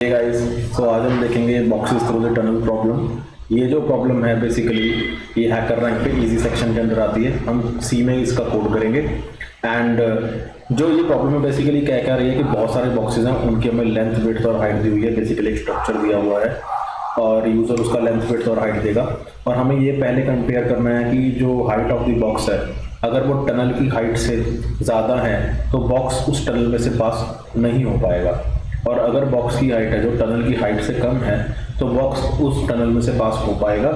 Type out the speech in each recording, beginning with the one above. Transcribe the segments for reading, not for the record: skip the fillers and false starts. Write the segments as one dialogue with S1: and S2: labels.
S1: Hey guys, सो आज हम देखेंगे boxes through the tunnel problem. ये जो प्रॉब्लम है बेसिकली ये हैकर रैंक पे इजी सेक्शन के अंदर आती है। हम सी में इसका कोड करेंगे एंड जो ये प्रॉब्लम है बेसिकली क्या कह रही है कि बहुत सारे बॉक्सेस हैं, उनकी हमें लेंथ विड्थ और हाइट दी हुई है। बेसिकली स्ट्रक्चर दिया हुआ है और यूज़र उसका लेंथ विड्थ और हाइट देगा और हमें ये पहले कंपेयर करना है कि जो हाइट ऑफ द बॉक्स है अगर वो टनल की हाइट से ज़्यादा है तो बॉक्स उस टनल में से पास नहीं हो पाएगा, और अगर बॉक्स की हाइट है जो टनल की हाइट से कम है तो बॉक्स उस टनल में से पास हो पाएगा।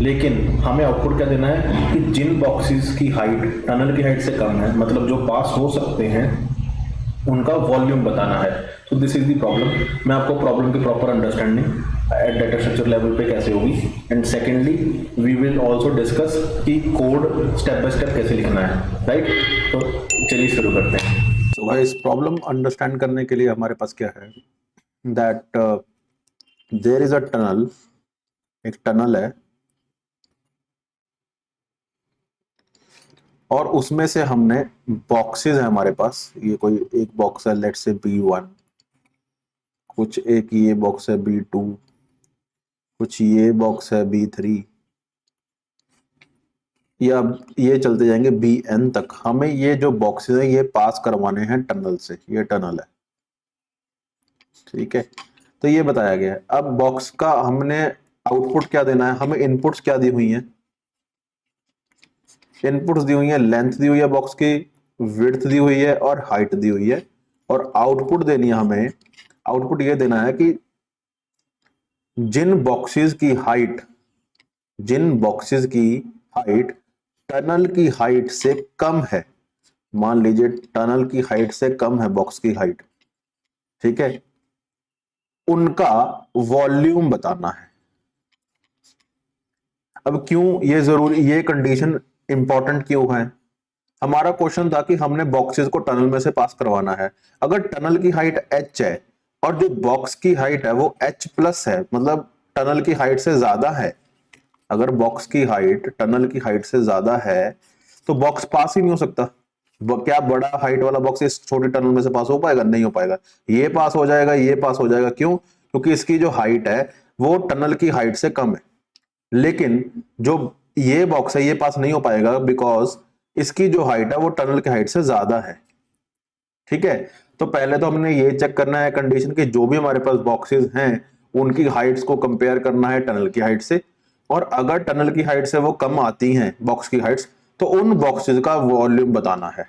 S1: लेकिन हमें आउटपुट क्या देना है कि जिन बॉक्सेस की हाइट टनल की हाइट से कम है, मतलब जो पास हो सकते हैं, उनका वॉल्यूम बताना है। तो दिस इज द प्रॉब्लम। मैं आपको प्रॉब्लम की proper understanding at data structure level पे कैसे होगी, and secondly we will also discuss कि कोड स्टेप बाय स्टेप कैसे लिखना है, राइट? तो चलिए शुरू करते हैं।
S2: तो इस प्रॉब्लम अंडरस्टैंड करने के लिए हमारे पास क्या है that there is a tunnel. एक टनल है और उसमें से हमने बॉक्सेस है हमारे पास। ये कोई एक बॉक्स है, लेट्स से B1, कुछ एक ये बॉक्स है B2, कुछ ये बॉक्स है B3, या ये चलते जाएंगे BN तक। हमें ये जो बॉक्सेस है ये पास करवाने हैं टनल से। ये टनल है, ठीक है। तो ये बताया गया है। अब बॉक्स का हमने आउटपुट क्या देना है, हमें इनपुट्स क्या दी हुई हैं। इनपुट्स दी हुई है, लेंथ दी हुई है बॉक्स की, विड्थ दी हुई है और हाइट दी हुई है। और आउटपुट देनी है हमें। आउटपुट ये देना है कि जिन बॉक्सेस की हाइट टनल की हाइट से कम है, मान लीजिए टनल की हाइट से कम है बॉक्स की हाइट, ठीक है, उनका वॉल्यूम बताना है। अब क्यों ये जरूरी, ये कंडीशन इंपॉर्टेंट क्यों है? हमारा क्वेश्चन था कि हमने बॉक्सेस को टनल में से पास करवाना है। अगर टनल की हाइट h है और जो बॉक्स की हाइट है वो h प्लस है, मतलब टनल की हाइट से ज्यादा है। अगर बॉक्स की हाइट टनल की हाइट से ज्यादा है तो बॉक्स पास ही नहीं हो सकता। क्या बड़ा हाइट वाला बॉक्स इस छोटे टनल में से पास हो पाएगा? नहीं हो पाएगा। ये पास हो जाएगा, ये पास हो जाएगा। क्यों? क्योंकि इसकी जो हाइट है वो टनल की हाइट से कम है। लेकिन जो ये बॉक्स है ये पास नहीं हो पाएगा बिकॉज इसकी जो हाइट है वो टनल की हाइट से ज्यादा है, ठीक है। तो पहले तो हमने ये चेक करना है कंडीशन कि जो भी हमारे पास बॉक्सेस हैं उनकी हाइट्स को कंपेयर करना है टनल की हाइट से, और अगर टनल की हाइट से वो कम आती हैं बॉक्स की हाइट्स तो उन बॉक्सेस का वॉल्यूम बताना है,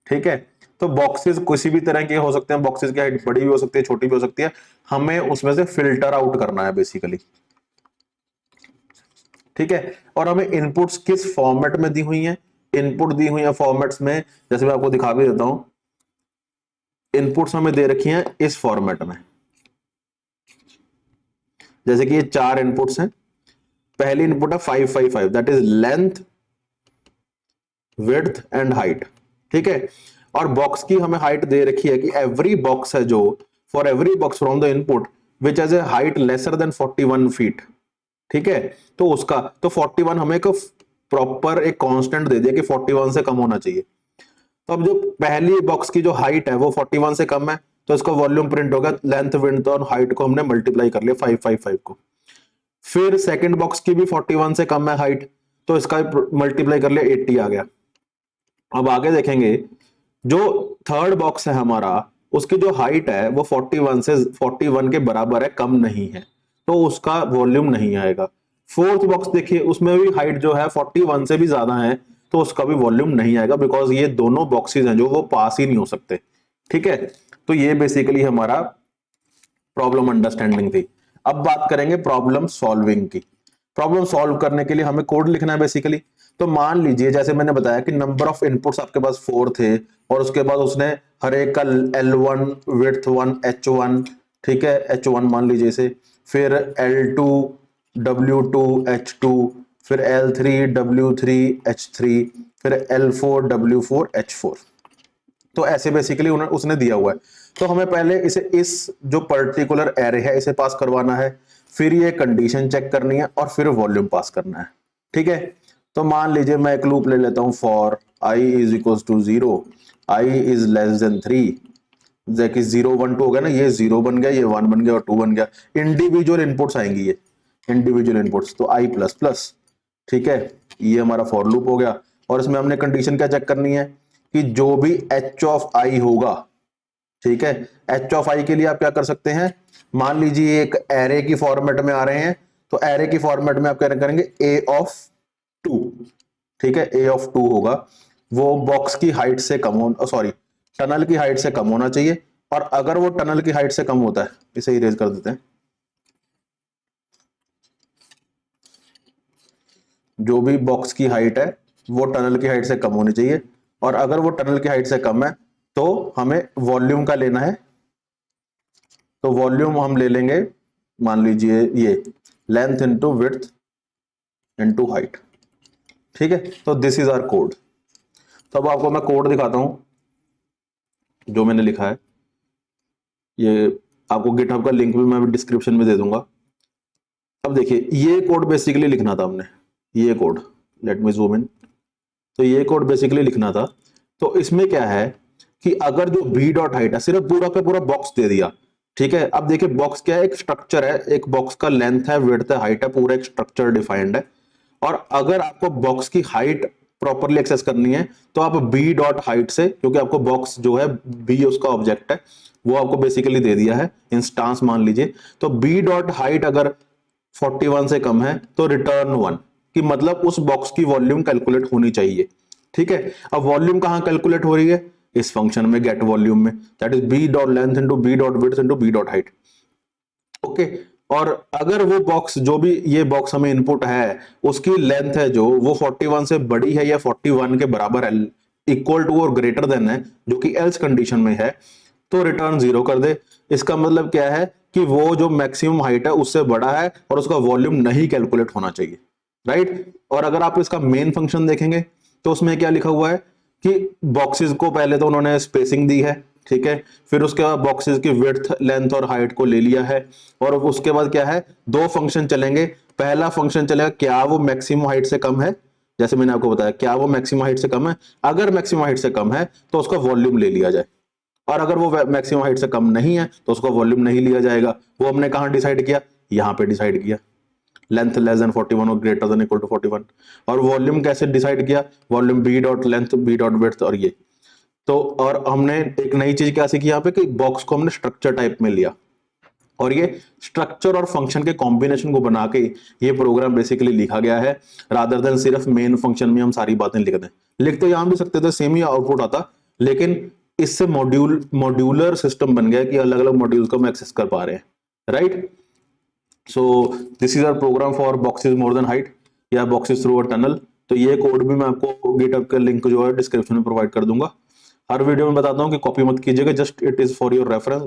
S2: ठीक है। तो बॉक्सेस किसी भी तरह के हो सकते हैं, बॉक्सेस की हाइट बड़ी भी हो सकती है, छोटी भी हो सकती है। हमें उसमें से फिल्टर आउट करना है बेसिकली, ठीक है। और हमें इनपुट्स किस फॉर्मेट में दी हुई हैं? इनपुट दी हुई है फॉर्मेट्स में, जैसे मैं आपको दिखा भी देता हूं। इनपुट्स हमें दे रखी हैं इस फॉर्मेट में, जैसे कि ये 4 इनपुट्स हैं। पहली इनपुट है 555, that is length, width and height, ठीक है। और बॉक्स की हमें हाइट दे रखी है कि एवरी बॉक्स है जो for every box from the input which has a height lesser than 41 feet, ठीक है। तो उसका तो 41 हमें एक प्रॉपर एक कांस्टेंट दे दिया कि 41 से कम होना चाहिए। तो अब जो पहली बॉक्स की जो हाइट है वो 41 से कम है तो इसका वॉल्यूम प्रिंट होगा। लेंथ, विड्थ और हाइट को हमने मल्टीप्लाई कर लिया 555 को। फिर सेकंड बॉक्स की भी 41 से कम है हाइट तो इसका मल्टीप्लाई कर लिया, 80 आ गया। अब आगे देखेंगे, जो थर्ड बॉक्स है हमारा उसकी जो हाइट है वो 41 के बराबर है, कम नहीं है, तो उसका वॉल्यूम नहीं आएगा। फोर्थ बॉक्स देखिए, उसमें भी हाइट जो है 41 से भी ज्यादा है तो उसका भी वॉल्यूम नहीं आएगा बिकॉज ये दोनों बॉक्सेस हैं जो वो पास ही नहीं हो सकते, ठीक है। तो ये बेसिकली हमारा प्रॉब्लम अंडरस्टैंडिंग थी। अब बात करेंगे प्रॉब्लम सॉल्विंग की। प्रॉब्लम सॉल्व करने के लिए हमें कोड लिखना है बेसिकली। तो मान लीजिए जैसे मैंने बताया कि नंबर ऑफ इनपुट्स आपके पास 4 थे और उसके बाद उसने हर एक का L1 विड्थ 1 H1, ठीक है, H1 मान लीजिए इसे, फिर L2 W2 H2, फिर L3 W3 H3, फिर L4 W4 H4। तो ऐसे बेसिकली उसने दिया हुआ है। तो हमें पहले इसे इस जो पर्टिकुलर एरे है इसे पास करवाना है, फिर ये कंडीशन चेक करनी है और फिर वॉल्यूम पास करना है, ठीक है। तो मान लीजिए मैं एक लूप ले लेता हूं, for i is equal to 0, i is less than 3, जैसे 0 1 2 हो गया ना, ये 0 बन गया, ये 1 बन गया और 2 बन गया। इंडिविजुअल इनपुट्स आएंगी, ये इंडिविजुअल इनपुट्स, तो i प्लस प्लस, ठीक है, ये हमारा फॉर लूप हो गया। और इसमें हमने कंडीशन क्या चेक करनी है कि जो भी h ऑफ i होगा, ठीक है, h ऑफ i के लिए आप क्या कर सकते हैं, मान लीजिए एक एरे की फॉर्मेट में आ रहे हैं, तो एरे की फॉर्मेट में आप क्या करेंगे, a ऑफ 2, ठीक है, a ऑफ 2 होगा, वो बॉक्स की हाइट से कम हो, सॉरी टनल की हाइट से कम होना चाहिए। और अगर वो टनल की हाइट से कम होता है, इसे इरेज कर देते हैं, जो भी बॉक्स की हाइट है वो टनल की हाइट से कम होनी चाहिए। और अगर वो टनल की हाइट से कम है तो हमें वॉल्यूम का लेना है, तो वॉल्यूम हम ले लेंगे, मान लीजिए ये length into width into height, ठीक है। तो दिस इज आवर कोड। तो अब आपको मैं कोड दिखाता हूं जो मैंने लिखा है, ये आपको गिटहब का लिंक भी मैं डिस्क्रिप्शन में दे दूंगा। अब देखिए ये कोड बेसिकली लिखना था हमने, ये code, let me zoom in, तो ये कोड बेसिकली लिखना था। तो इसमें क्या है कि अगर जो बी डॉट हाइट है, सिर्फ पूरा का पूरा बॉक्स दे दिया, ठीक है। अब देखिए बॉक्स क्या है, एक स्ट्रक्चर है, एक बॉक्स का लेंथ है, विड्थ है, हाइट है, पूरा एक स्ट्रक्चर डिफाइंड है। और अगर आपको बॉक्स की हाइट प्रॉपरली एक्सेस करनी है तो आप बी डॉट हाइट से, क्योंकि आपको बॉक्स जो है बी उसका ऑब्जेक्ट है, वो आपको बेसिकली दे दिया है, इंस्टांस मान लीजिए, तो बी डॉट हाइट अगर 41 से कम है तो रिटर्न 1, कि मतलब उस बॉक्स की वॉल्यूम कैलकुलेट होनी चाहिए, ठीक है। अब वॉल्यूम कहां कैलकुलेट हो रही है, इस फंक्शन में गेट वॉल्यूम में, that is B dot length into B dot width into B dot height, okay. और अगर वो बॉक्स, जो भी ये बॉक्स हमें इनपुट है, उसकी लेंथ है जो वो 41 से बड़ी है या 41 के बराबर है, इक्वल टू और ग्रेटर देन है, जो कि एल्स कंडीशन में है, तो रिटर्न 0 कर दे। इसका मतलब क्या है कि वो जो मैक्सिमम हाइट है उससे बड़ा है और उसका वॉल्यूम नहीं कैलकुलेट होना चाहिए, राइट। और अगर आप इसका मेन फंक्शन देखेंगे तो उसमें क्या लिखा हुआ है कि बॉक्सेस को पहले तो उन्होंने स्पेसिंग दी है, ठीक है, फिर उसके बाद बॉक्सेस की विड्थ, लेंथ और हाइट को ले लिया है, और उसके बाद क्या है, दो फंक्शन चलेंगे। पहला फंक्शन चलेगा क्या वो मैक्सिमम हाइट से कम है, जैसे मैंने आपको बताया क्या वो मैक्सिमम हाइट से कम है, अगर मैक्सिमम हाइट से कम है तो उसका वॉल्यूम ले लिया जाए, और अगर वो मैक्सिमम हाइट से कम नहीं है तो उसका वॉल्यूम नहीं लिया जाएगा। वो हमने कहां डिसाइड किया, यहां पे डिसाइड किया, लेंथ लेस देन 41 और ग्रेटर देन इक्वल टू 41। और वॉल्यूम कैसे डिसाइड किया, volume B dot length B dot width, और ये तो, और हमने एक नई चीज क्या सीखी यहाँ पे कि बॉक्स को हमने स्ट्रक्चर टाइप में लिया, और ये स्ट्रक्चर और फंक्शन के कॉम्बिनेशन को बना के ये प्रोग्राम बेसिकली लिखा गया है, रादर देन सिर्फ मेन फंक्शन में हम सारी बातें लिख दें। लिख तो यहां भी सकते थे, सेम ही आउटपुट आता, लेकिन इससे मॉड्यूलर सिस्टम बन गया कि अलग अलग मॉड्यूल्स को हम एक्सेस कर पा रहे हैं, right. So this is our program for boxes more than height या बॉक्सेस थ्रू अ टनल। तो ये कोड भी मैं आपको गिटहब का लिंक जो है डिस्क्रिप्शन में प्रोवाइड कर दूंगा। हर वीडियो में बताता हूं कि कॉपी मत कीजिएगा, just it is for your reference.